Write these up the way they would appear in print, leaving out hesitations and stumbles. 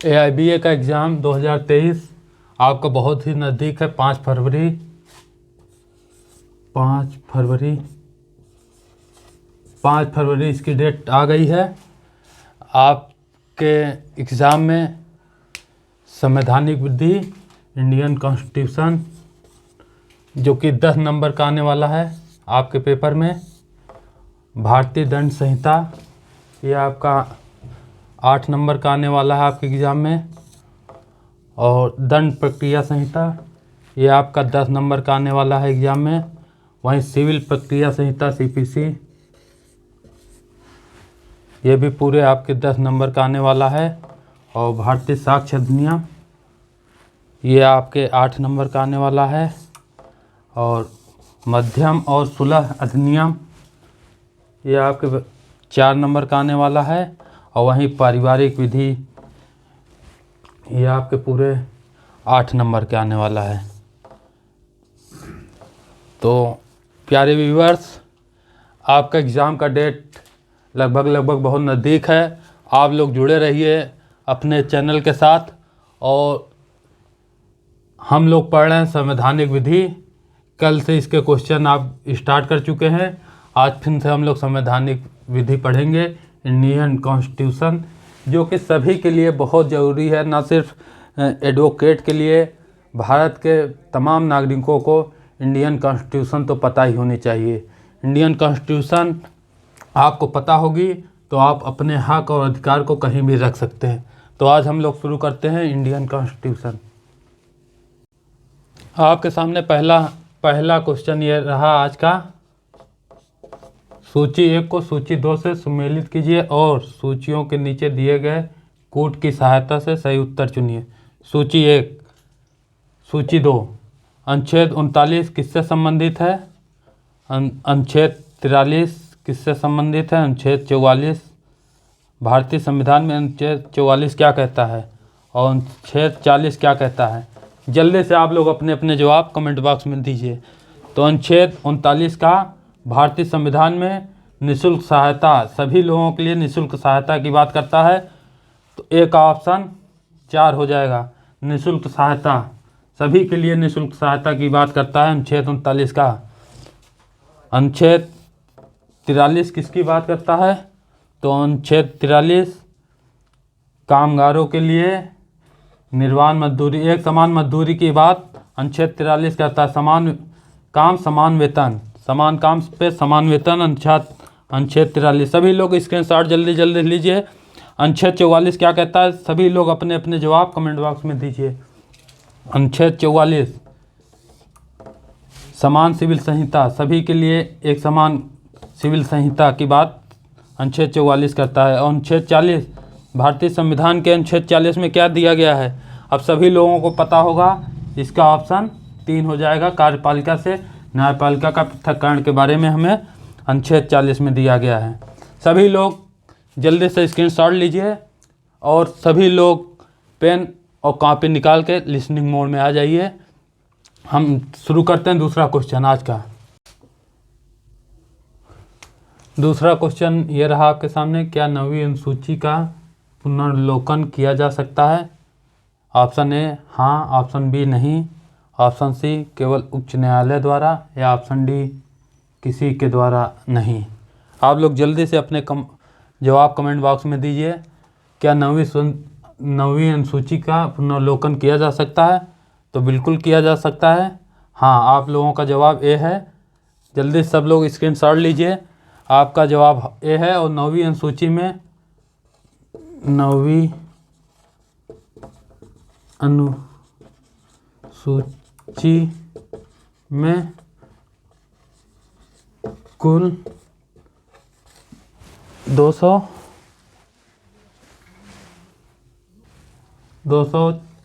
AIBA का exam 2023 आपका बहुत ही नज़दीक है। 5 फरवरी 5 फरवरी इसकी डेट आ गई है। आपके एग्ज़ाम में संवैधानिक विधि, इंडियन कॉन्स्टिट्यूशन, जो कि 10 नंबर का आने वाला है आपके पेपर में। भारतीय दंड संहिता, ये आपका 8 नंबर का आने वाला है आपके एग्ज़ाम में। और दंड प्रक्रिया संहिता, ये आपका 10 नंबर का आने वाला है एग्ज़ाम में। वहीं सिविल प्रक्रिया संहिता CPC, ये भी पूरे आपके 10 नंबर का आने वाला है। और भारतीय साक्ष्य अधिनियम, ये आपके 8 नंबर का आने वाला है। और मध्यम और सुलह अधिनियम, ये आपके 4 नंबर का आने वाला है। और वहीं पारिवारिक विधि, ये आपके पूरे 8 नंबर के आने वाला है। तो प्यारे व्यूअर्स, आपका एग्ज़ाम का डेट लगभग बहुत नज़दीक है। आप लोग जुड़े रहिए अपने चैनल के साथ। और हम लोग पढ़ रहे हैं संवैधानिक विधि। कल से इसके क्वेश्चन आप स्टार्ट कर चुके हैं। आज फिर से हम लोग संवैधानिक विधि पढ़ेंगे, इंडियन कॉन्स्टिट्यूशन, जो कि सभी के लिए बहुत ज़रूरी है। ना सिर्फ एडवोकेट के लिए, भारत के तमाम नागरिकों को इंडियन कॉन्स्टिट्यूशन तो पता ही होनी चाहिए। इंडियन कॉन्स्टिट्यूशन आपको पता होगी तो आप अपने हक और अधिकार को कहीं भी रख सकते हैं। तो आज हम लोग शुरू करते हैं इंडियन कॉन्स्टिट्यूशन। आपके सामने पहला क्वेश्चन ये रहा आज का। सूची 1 को सूची 2 से सम्मिलित कीजिए और सूचियों के नीचे दिए गए कूट की सहायता से सही उत्तर चुनिए। सूची 1, सूची 2, अनुच्छेद 39 किससे संबंधित है? अनुच्छेद 43 किससे संबंधित है? अनुच्छेद 44, भारतीय संविधान में अनुच्छेद 44 क्या कहता है और अनुच्छेद 40 क्या कहता है? जल्दी से आप लोग अपने अपने जवाब कमेंट बॉक्स में दीजिए। तो अनुच्छेद 39 का भारतीय संविधान में निःशुल्क सहायता, सभी लोगों के लिए निःशुल्क सहायता की बात करता है। तो ए का ऑप्शन 4 हो जाएगा। निःशुल्क सहायता, सभी के लिए निःशुल्क सहायता की बात करता है अनुच्छेद 39 का। अनुच्छेद 43 किसकी बात करता है? तो अनुच्छेद 43 कामगारों के लिए निर्वाण मजदूरी, एक समान मजदूरी की बात अनुच्छेद 43 करता है। समान काम समान वेतन, समान काम पे समान वेतन, अनुच्छेद 43। सभी लोग स्क्रीनशॉट जल्दी लीजिए। अनुच्छेद 44 क्या कहता है? सभी लोग अपने अपने जवाब कमेंट बॉक्स में दीजिए। अनुच्छेद 44 समान सिविल संहिता, सभी के लिए एक समान सिविल संहिता की बात अनुच्छेद 44 करता है। और अनुच्छेद 40, भारतीय संविधान के अनुच्छेद 40 में क्या दिया गया है? अब सभी लोगों को पता होगा, इसका ऑप्शन 3 हो जाएगा। कार्यपालिका से न्यायपालिका का पृथक्करण के बारे में हमें अनुच्छेद 40 में दिया गया है। सभी लोग जल्दी से स्क्रीनशॉट लीजिए और सभी लोग पेन और कॉपी निकाल के लिसनिंग मोड में आ जाइए। हम शुरू करते हैं दूसरा क्वेश्चन आज का। दूसरा क्वेश्चन ये रहा आपके सामने, क्या 9वीं अनुसूची का पुनर्विलोकन किया जा सकता है? ऑप्शन ए हाँ, ऑप्शन बी नहीं, ऑप्शन सी केवल उच्च न्यायालय द्वारा, या ऑप्शन डी किसी के द्वारा नहीं। आप लोग जल्दी से अपने जवाब कमेंट बॉक्स में दीजिए। क्या 9वीं अनुसूची का पुनर्विलोकन किया जा सकता है? तो बिल्कुल किया जा सकता है। हाँ, आप लोगों का जवाब ए है। जल्दी सब लोग स्क्रीनशॉट लीजिए। आपका जवाब ए है। और 9वीं अनुसूची में 9वीं अनुसूची में कुल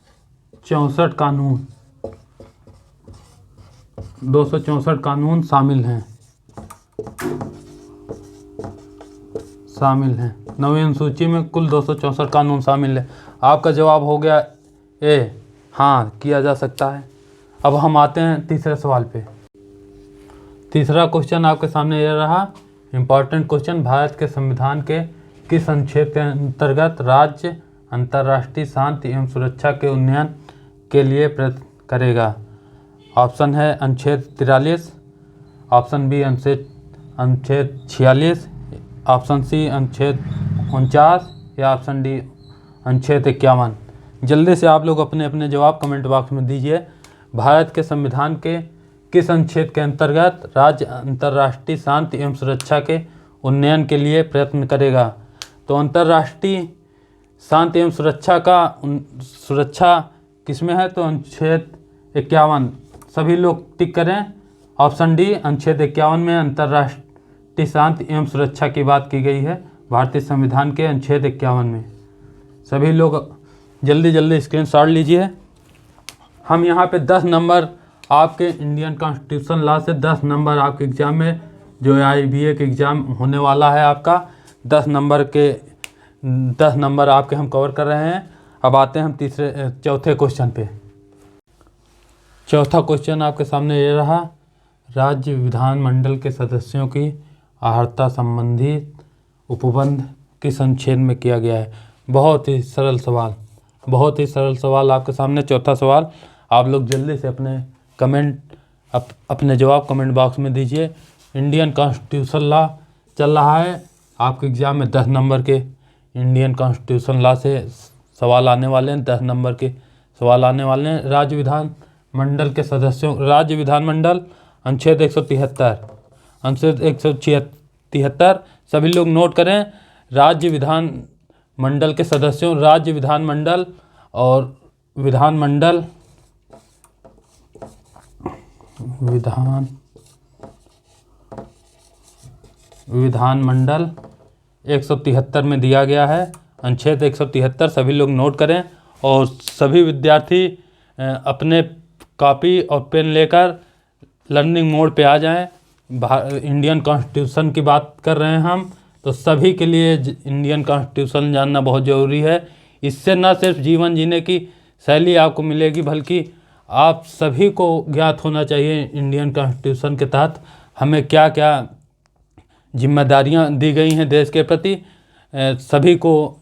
264 कानून शामिल हैं। 9वीं अनुसूची में कुल 264 कानून शामिल है। आपका जवाब हो गया ए, हाँ किया जा सकता है। अब हम आते हैं तीसरे सवाल पे। तीसरा क्वेश्चन आपके सामने यह रहा, इम्पॉर्टेंट क्वेश्चन, भारत के संविधान के किस अनुच्छेद के अंतर्गत राज्य अंतर्राष्ट्रीय शांति एवं सुरक्षा के उन्नयन के लिए प्रयत्न करेगा? ऑप्शन है अनुच्छेद 43, ऑप्शन बी अनुच्छेद 46, ऑप्शन सी अनुच्छेद 49 या ऑप्शन डी अनुच्छेद 51। जल्दी से आप लोग अपने अपने जवाब कमेंट बॉक्स में दीजिए। भारत के संविधान के किस अनुच्छेद के अंतर्गत राज्य अंतर्राष्ट्रीय शांति एवं सुरक्षा के उन्नयन के लिए प्रयत्न करेगा? तो अंतर्राष्ट्रीय शांति एवं सुरक्षा किसमें है? तो अनुच्छेद 51। सभी लोग टिक करें। ऑप्शन डी अनुच्छेद 51 में अंतर्राष्ट्रीय शांति एवं सुरक्षा की बात की गई है भारतीय संविधान के अनुच्छेद 51 में। सभी लोग जल्दी जल्दी स्क्रीनशॉट लीजिए। हम यहाँ पे 10 नंबर आपके इंडियन कॉन्स्टिट्यूशन लॉ से 10 नंबर आपके एग्ज़ाम में जो IBA के एग्ज़ाम होने वाला है आपका 10 नंबर आपके हम कवर कर रहे हैं। अब आते हैं हम चौथे क्वेश्चन पे। चौथा क्वेश्चन आपके सामने ये रहा, राज्य विधानमंडल के सदस्यों की अर्हता संबंधी उपबंध किस अनुच्छेद में किया गया है? बहुत ही सरल सवाल आपके सामने। चौथा सवाल आप लोग जल्दी से अपने जवाब कमेंट बॉक्स में दीजिए। इंडियन कॉन्स्टिट्यूशन लॉ चल रहा है आपके एग्ज़ाम में 10 नंबर के इंडियन कॉन्स्टिट्यूशन लॉ से सवाल आने वाले हैं। 10 नंबर के सवाल आने वाले हैं। राज्य विधानमंडल के सदस्यों, राज्य विधानमंडल अनुच्छेद 173 सभी लोग नोट करें। राज्य विधानमंडल के सदस्यों, राज्य विधानमंडल और विधानमंडल 173 में दिया गया है अनुच्छेद 173। सभी लोग नोट करें और सभी विद्यार्थी अपने कॉपी और पेन लेकर लर्निंग मोड पे आ जाएं। इंडियन कॉन्स्टिट्यूशन की बात कर रहे हैं हम, तो सभी के लिए इंडियन कॉन्स्टिट्यूशन जानना बहुत ज़रूरी है। इससे न सिर्फ जीवन जीने की शैली आपको मिलेगी, बल्कि आप सभी को ज्ञात होना चाहिए इंडियन कॉन्स्टिट्यूशन के तहत हमें क्या क्या जिम्मेदारियां दी गई हैं देश के प्रति, सभी को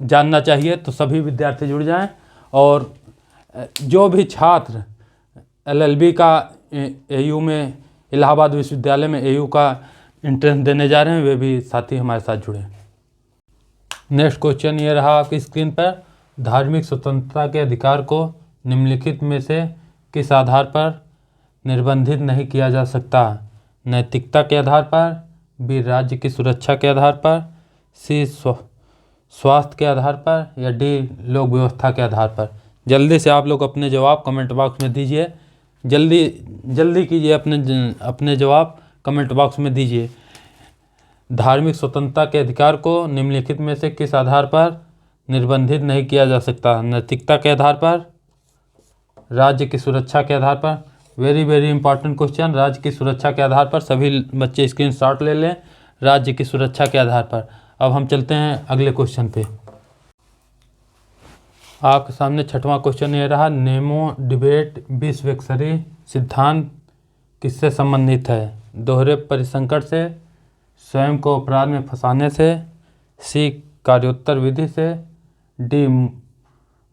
जानना चाहिए। तो सभी विद्यार्थी जुड़ जाएं और जो भी छात्र LLB का AU में, इलाहाबाद विश्वविद्यालय में AU का एंट्रेंस देने जा रहे हैं, वे भी साथी हमारे साथ जुड़े। नेक्स्ट क्वेश्चन ये रहा आपकी स्क्रीन पर, धार्मिक स्वतंत्रता के अधिकार को निम्नलिखित में से किस आधार पर निर्बंधित नहीं किया जा सकता? नैतिकता के आधार पर, बी राज्य की सुरक्षा के आधार पर, सी स्वास्थ्य के आधार पर, या डी लोक व्यवस्था के आधार पर। जल्दी से आप लोग अपने जवाब कमेंट बॉक्स में दीजिए। जल्दी कीजिए, अपने जवाब कमेंट बॉक्स में दीजिए। धार्मिक स्वतंत्रता के अधिकार को निम्नलिखित में से किस आधार पर निर्बंधित नहीं किया जा सकता? नैतिकता के आधार पर, राज्य की सुरक्षा के आधार पर। वेरी इंपॉर्टेंट क्वेश्चन, राज्य की सुरक्षा के आधार पर। सभी बच्चे स्क्रीनशॉट ले लें, राज्य की सुरक्षा के आधार पर। अब हम चलते हैं अगले क्वेश्चन पे। आपके सामने छठवां क्वेश्चन ये रहा, नेमो डिबेट विश्व स्तरीय सिद्धांत किससे संबंधित है? दोहरे परिसंकट से, स्वयं को अपराध में फंसाने से, सी कार्योत्तर विधि से, डी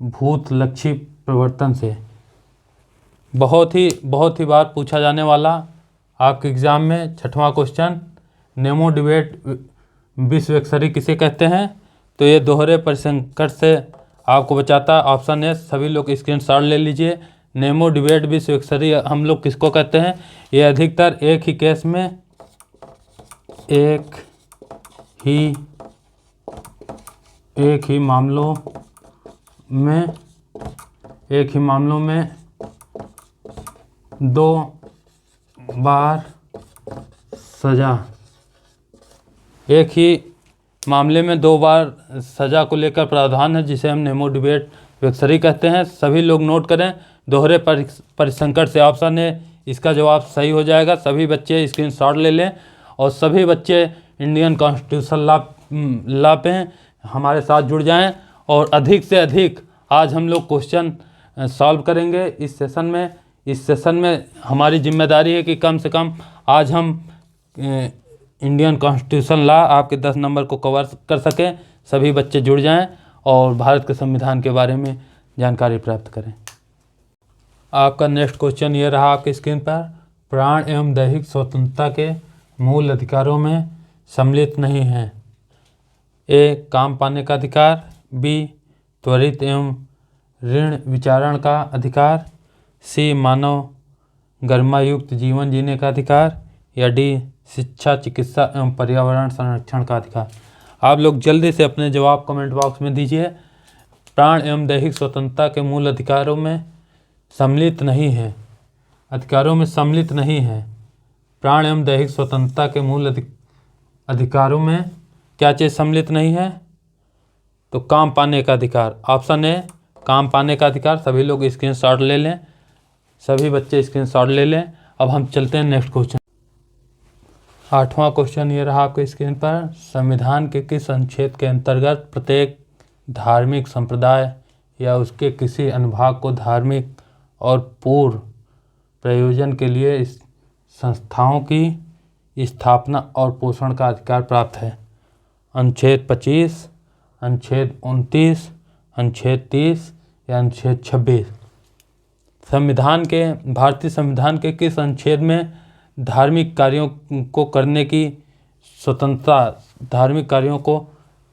भूतलक्षी प्रवर्तन से। बहुत ही बार पूछा जाने वाला आपके एग्ज़ाम में छठवां क्वेश्चन, नेमो डिबेट विश्व स्तरीय किसे कहते हैं? तो ये दोहरे परिसंकट से आपको बचाता है। ऑप्शन है, सभी लोग स्क्रीनशॉट ले लीजिए। नेमो डिबेट विश्व स्तरीय हम लोग किसको कहते हैं? ये अधिकतर एक ही केस में, एक ही मामलों में 2 बार सजा, एक ही मामले में 2 बार सजा को लेकर प्रावधान है, जिसे हम नेमो डिबेट विश्व कहते हैं। सभी लोग नोट करें, दोहरे परिसंकट से ऑप्शन है इसका जवाब सही हो जाएगा। सभी बच्चे स्क्रीनशॉट ले लें और सभी बच्चे इंडियन कॉन्स्टिट्यूशन लॉ पे हमारे साथ जुड़ जाएं और अधिक से अधिक आज हम लोग क्वेश्चन सॉल्व करेंगे इस सेशन में। हमारी जिम्मेदारी है कि कम से कम आज हम इंडियन कॉन्स्टिट्यूशन लॉ आपके 10 नंबर को कवर कर सकें। सभी बच्चे जुड़ जाएं और भारत के संविधान के बारे में जानकारी प्राप्त करें। आपका नेक्स्ट क्वेश्चन ये रहा आपकी स्क्रीन पर, प्राण एवं दैहिक स्वतंत्रता के मूल अधिकारों में सम्मिलित नहीं है। ए, काम पाने का अधिकार, बी, त्वरित एवं ऋण विचारण का अधिकार, सी, मानव गरिमायुक्त जीवन जीने का अधिकार, या डी, शिक्षा, चिकित्सा एवं पर्यावरण संरक्षण का अधिकार। आप लोग जल्दी से अपने जवाब कमेंट बॉक्स में दीजिए। प्राण एवं दैहिक स्वतंत्रता के मूल अधिकारों में सम्मिलित नहीं है, अधिकारों में सम्मिलित नहीं है। प्राण एवं दैहिक स्वतंत्रता के मूल अधिकारों में क्या चीज़ सम्मिलित नहीं है? तो काम पाने का अधिकार। ऑप्शन ए, काम पाने का अधिकार। सभी लोग स्क्रीनशॉट ले लें, सभी बच्चे स्क्रीनशॉट ले लें। अब हम चलते हैं नेक्स्ट क्वेश्चन। 8वां क्वेश्चन ये रहा आपके स्क्रीन पर, संविधान के किस अनुच्छेद के अंतर्गत प्रत्येक धार्मिक संप्रदाय या उसके किसी अनुभाग को धार्मिक और पूर्व प्रयोजन के लिए इस संस्थाओं की स्थापना और पोषण का अधिकार प्राप्त है? अनुच्छेद 25, अनुच्छेद 29, अनुच्छेद 30 या अनुच्छेद 26? भारतीय संविधान के किस अनुच्छेद में धार्मिक कार्यों को करने की स्वतंत्रता, धार्मिक कार्यों को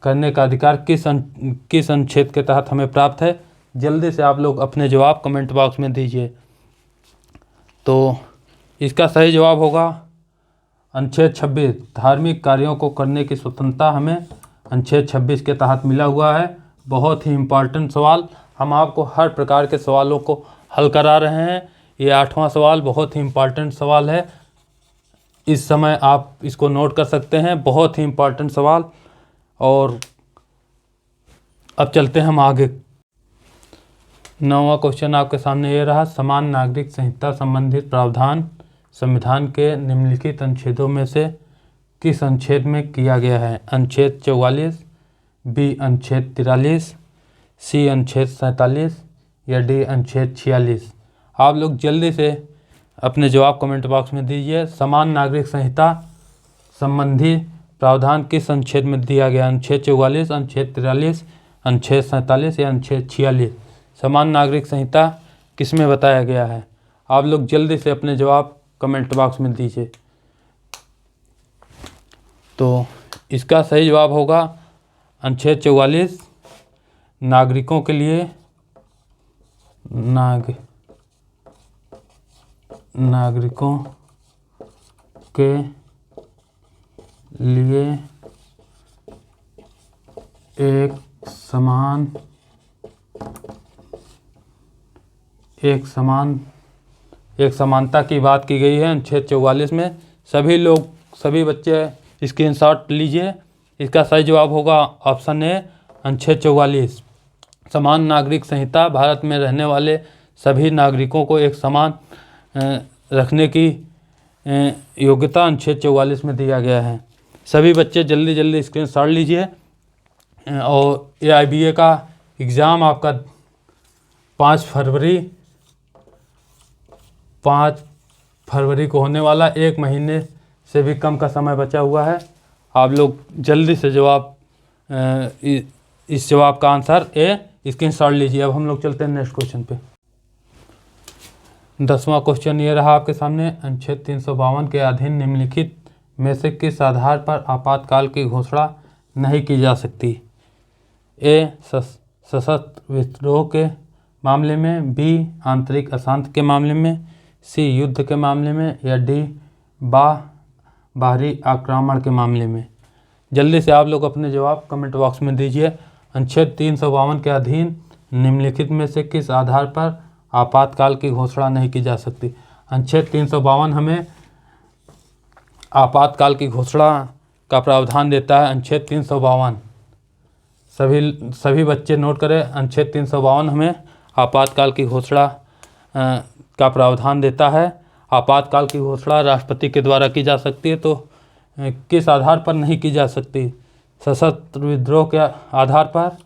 करने का अधिकार किस अनुच्छेद के तहत हमें प्राप्त है? जल्दी से आप लोग अपने जवाब कमेंट बॉक्स में दीजिए। तो इसका सही जवाब होगा अनुच्छेद 26। धार्मिक कार्यों को करने की स्वतंत्रता हमें अनुच्छेद 26 के तहत मिला हुआ है। बहुत ही इम्पॉर्टेंट सवाल, हम आपको हर प्रकार के सवालों को हल करा रहे हैं। ये 8वां सवाल बहुत ही इम्पॉर्टेंट सवाल है, इस समय आप इसको नोट कर सकते हैं, बहुत ही इम्पॉर्टेंट सवाल। और अब चलते हैं हम आगे। 9वां क्वेश्चन आपके सामने ये रहा, समान नागरिक संहिता संबंधित प्रावधान संविधान के निम्नलिखित अनुच्छेदों में से किस अनुच्छेद में किया गया है? अनुच्छेद 44, बी अनुच्छेद 43, सी अनुच्छेद 47 या डी अनुच्छेद 46? आप लोग जल्दी से अपने जवाब कमेंट बॉक्स में दीजिए। समान नागरिक संहिता संबंधी प्रावधान किस अनुच्छेद में दिया गया? अनुच्छेद 44, अनुच्छेद 43, अनुच्छेद 47 या अनुच्छेद 46? समान नागरिक संहिता किस में बताया गया है? आप लोग जल्दी से अपने जवाब कमेंट बॉक्स में दीजिए। तो इसका सही जवाब होगा अनुच्छेद 44, नागरिकों के लिए नागरिकों के लिए एक समानता की बात की गई है अनुच्छेद 44 में। सभी बच्चे स्क्रीनशॉट लीजिए। इसका सही जवाब होगा ऑप्शन ए, अनुच्छेद 44। समान नागरिक संहिता भारत में रहने वाले सभी नागरिकों को एक समान रखने की योग्यता अनुच्छेद 44 में दिया गया है। सभी बच्चे जल्दी स्क्रीनशॉट लीजिए। और AIBA का एग्ज़ाम आपका 5 फरवरी को होने वाला, 1 महीने से भी कम का समय बचा हुआ है। आप लोग जल्दी से इस जवाब का आंसर ए स्क्रीनशॉट लीजिए। अब हम लोग चलते हैं नेक्स्ट क्वेश्चन पे। 10वां क्वेश्चन ये रहा आपके सामने, अनुच्छेद 352 के अधीन निम्नलिखित में से किस आधार पर आपातकाल की घोषणा नहीं की जा सकती? ए, सशस्त्र विद्रोह के मामले में, बी, आंतरिक अशांति के मामले में, सी, युद्ध के मामले में या डी, बाहरी आक्रमण के मामले में? जल्दी से आप लोग अपने जवाब कमेंट बॉक्स में दीजिए। अनुच्छेद 352 के अधीन निम्नलिखित में से किस आधार पर आपातकाल की घोषणा नहीं की जा सकती? अनुच्छेद 352 हमें आपातकाल की घोषणा का प्रावधान देता है। अनुच्छेद 352 सभी बच्चे नोट करें। अनुच्छेद 352 हमें आपातकाल की घोषणा का प्रावधान देता है। आपातकाल की घोषणा राष्ट्रपति के द्वारा की जा सकती है। तो किस आधार पर नहीं की जा सकती? सशस्त्र विद्रोह के आधार पर,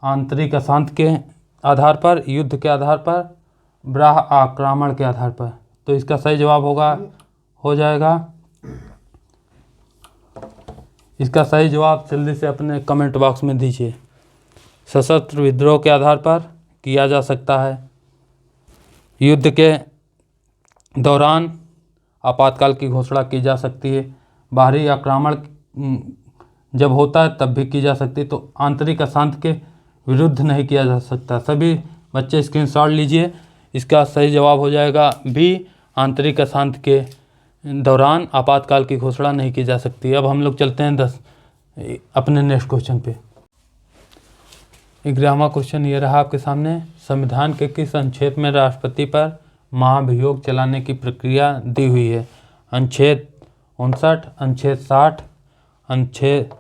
आंतरिक अशांति के आधार पर, युद्ध के आधार पर, बाह्य आक्रमण के आधार पर। तो इसका सही जवाब हो जाएगा इसका सही जवाब जल्दी से अपने कमेंट बॉक्स में दीजिए। सशस्त्र विद्रोह के आधार पर किया जा सकता है। युद्ध के दौरान आपातकाल की घोषणा की जा सकती है। बाहरी आक्रमण जब होता है तब भी की जा सकती है। तो आंतरिक अशांति के विरुद्ध नहीं किया जा सकता। सभी बच्चे स्क्रीनशॉट लीजिए। इसका सही जवाब हो जाएगा बी, आंतरिक अशांति के दौरान आपातकाल की घोषणा नहीं की जा सकती। अब हम लोग चलते हैं अपने नेक्स्ट क्वेश्चन पे। 11वां क्वेश्चन ये रहा आपके सामने। संविधान के किस अनुच्छेद में राष्ट्रपति पर महाभियोग चलाने की प्रक्रिया दी हुई है? अनुच्छेद 59, अनुच्छेद 60, अनुच्छेद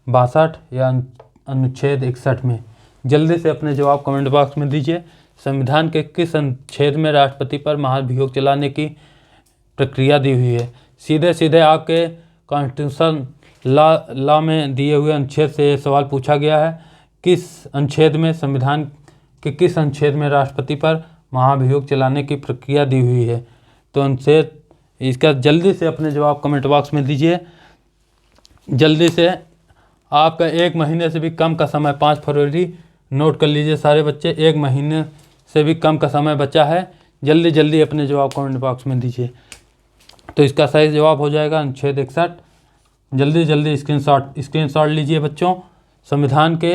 62 या अनुच्छेद 61 में? जल्दी से अपने जवाब कमेंट बॉक्स में दीजिए। संविधान के किस अनुच्छेद में राष्ट्रपति पर महाभियोग चलाने की प्रक्रिया दी हुई है? सीधे सीधे आपके कॉन्स्टिट्यूशन लॉ में दिए हुए अनुच्छेद से ये सवाल पूछा गया है। किस अनुच्छेद में, संविधान के किस अनुच्छेद में राष्ट्रपति पर महाभियोग चलाने की प्रक्रिया दी हुई है? तो अनुच्छेद, इसका जल्दी से अपने जवाब कमेंट बॉक्स में दीजिए। जल्दी से, आपका 1 महीने से भी कम का समय, 5 फरवरी नोट कर लीजिए सारे बच्चे। 1 महीने से भी कम का समय बचा है। जल्दी जल्दी अपने जवाब कमेंट बॉक्स में दीजिए। तो इसका सही जवाब हो जाएगा अनुच्छेद 61। जल्दी जल्दी स्क्रीनशॉट लीजिए बच्चों। संविधान के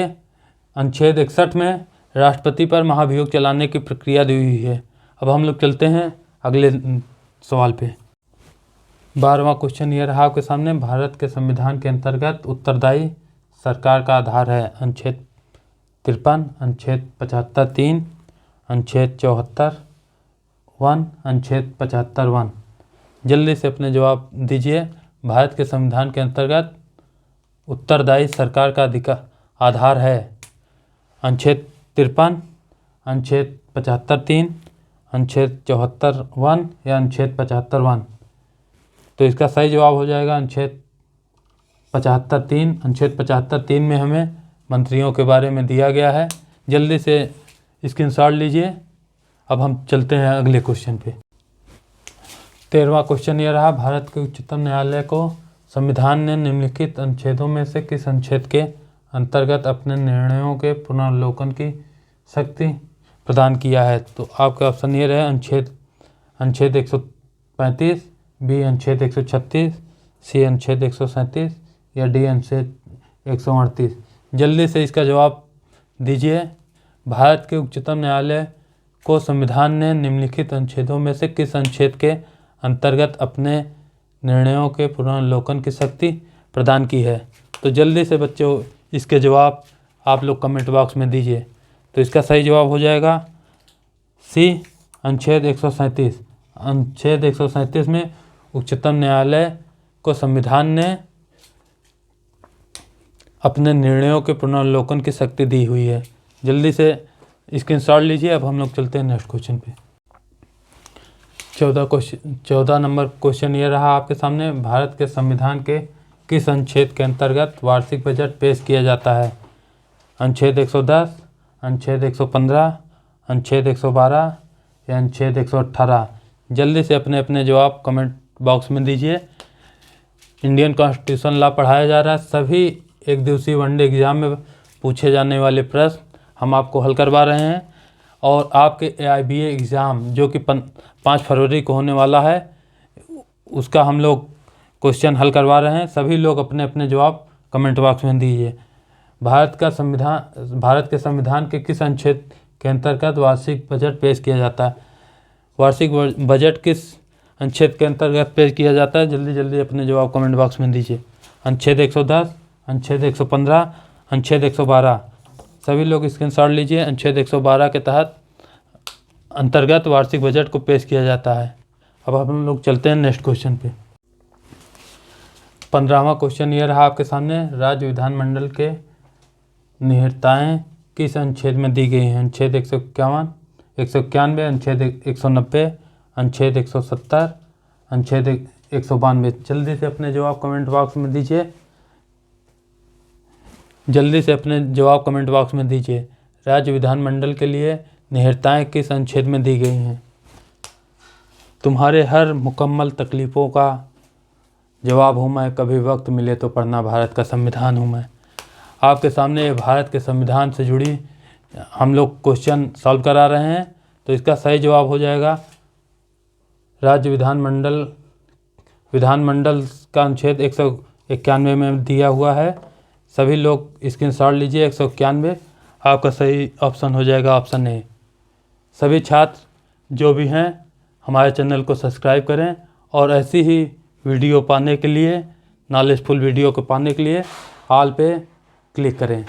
अनुच्छेद 61 में राष्ट्रपति पर महाभियोग चलाने की प्रक्रिया दी हुई है। अब हम लोग चलते हैं अगले सवाल पे। 12वां क्वेश्चन ये रहा आपके सामने। भारत के संविधान के अंतर्गत उत्तरदायी सरकार का आधार है? अनुच्छेद 53, अनुच्छेद 75(3), अनुच्छेद 74(1), अनुच्छेद 75(1). जल्दी से अपने जवाब दीजिए। भारत के संविधान के अंतर्गत उत्तरदायी सरकार का आधार है? अनुच्छेद 53, अनुच्छेद 75(3), अनुच्छेद 74(1) या अनुच्छेद 75(1). तो इसका सही जवाब हो जाएगा अनुच्छेद 75(3). अनुच्छेद 75(3) में हमें मंत्रियों के बारे में दिया गया है। जल्दी से स्क्रीनशॉट लीजिए। अब हम चलते हैं अगले क्वेश्चन पे। 13वां क्वेश्चन ये रहा। भारत के उच्चतम न्यायालय को संविधान ने निम्नलिखित अनुच्छेदों में से किस अनुच्छेद के अंतर्गत अपने निर्णयों के पुनर्विलोकन की शक्ति प्रदान किया है? तो आपका ऑप्शन ये रहे अनुच्छेद 135, बी अनुच्छेद 136, सी अनुच्छेद 137 या डी अनुच्छेद 138। जल्दी से इसका जवाब दीजिए। भारत के उच्चतम न्यायालय को संविधान ने निम्नलिखित अनुच्छेदों में से किस अनुच्छेद के अंतर्गत अपने निर्णयों के पुनर्विलोकन की शक्ति प्रदान की है? तो जल्दी से बच्चों इसके जवाब आप लोग कमेंट बॉक्स में दीजिए। तो इसका सही जवाब हो जाएगा सी, अनुच्छेद 137। अनुच्छेद 137 में उच्चतम न्यायालय को संविधान ने अपने निर्णयों के पुनर्विलोकन की शक्ति दी हुई है। जल्दी से स्क्रीनशॉट लीजिए। अब हम लोग चलते हैं नेक्स्ट क्वेश्चन पे। 14 नंबर क्वेश्चन ये रहा आपके सामने। भारत के संविधान के किस अनुच्छेद के अंतर्गत वार्षिक बजट पेश किया जाता है? अनुच्छेद 110, अनुच्छेद 115, अनुच्छेद 112 या अनुच्छेद 118? जल्दी से अपने अपने जवाब कमेंट बॉक्स में दीजिए। इंडियन कॉन्स्टिट्यूशन लॉ पढ़ाया जा रहा है। सभी एक दिवसीय वनडे एग्जाम में पूछे जाने वाले प्रश्न हम आपको हल करवा रहे हैं। और आपके AIBA एग्ज़ाम जो कि 5 फरवरी को होने वाला है, उसका हम लोग क्वेश्चन हल करवा रहे हैं। सभी लोग अपने अपने जवाब कमेंट बॉक्स में दीजिए। भारत के संविधान के किस अनुच्छेद के अंतर्गत वार्षिक बजट पेश किया जाता है? वार्षिक बजट किस अनुच्छेद के अंतर्गत पेश किया जाता है? जल्दी जल्दी अपने जवाब कमेंट बॉक्स में दीजिए। अनुच्छेद 110, अनुच्छेद 115, अनुच्छेद 112? सभी लोग स्क्रीनशॉट लीजिए। अनुच्छेद 112 के तहत अंतर्गत वार्षिक बजट को पेश किया जाता है। अब हम लोग चलते हैं नेक्स्ट क्वेश्चन पे। 15वां क्वेश्चन ये रहा आपके सामने। राज्य विधानमंडल के निहिताएं किस अनुच्छेद में दी गई हैं? अनुच्छेद 191, 191, अनुच्छेद 190, अनुच्छेद 170, अनुच्छेद 192? जल्दी से अपने जवाब कमेंट बॉक्स में दीजिए। जल्दी से अपने जवाब कमेंट बॉक्स में दीजिए। राज्य विधानमंडल के लिए निहिताएं किस अनुच्छेद में दी गई हैं? तुम्हारे हर मुकम्मल तकलीफ़ों का जवाब हूँ मैं, कभी वक्त मिले तो पढ़ना, भारत का संविधान हूँ मैं। आपके सामने भारत के संविधान से जुड़ी हम लोग क्वेश्चन सॉल्व करा रहे हैं। तो इसका सही जवाब हो जाएगा राज्य विधानमंडल का अनुच्छेद 191 में दिया हुआ है। सभी लोग स्क्रीनशॉट लीजिए। 191 आपका सही ऑप्शन हो जाएगा, ऑप्शन ए। सभी छात्र जो भी हैं हमारे चैनल को सब्सक्राइब करें और ऐसी ही वीडियो पाने के लिए, नॉलेजफुल वीडियो को पाने के लिए ऑल पे क्लिक करें।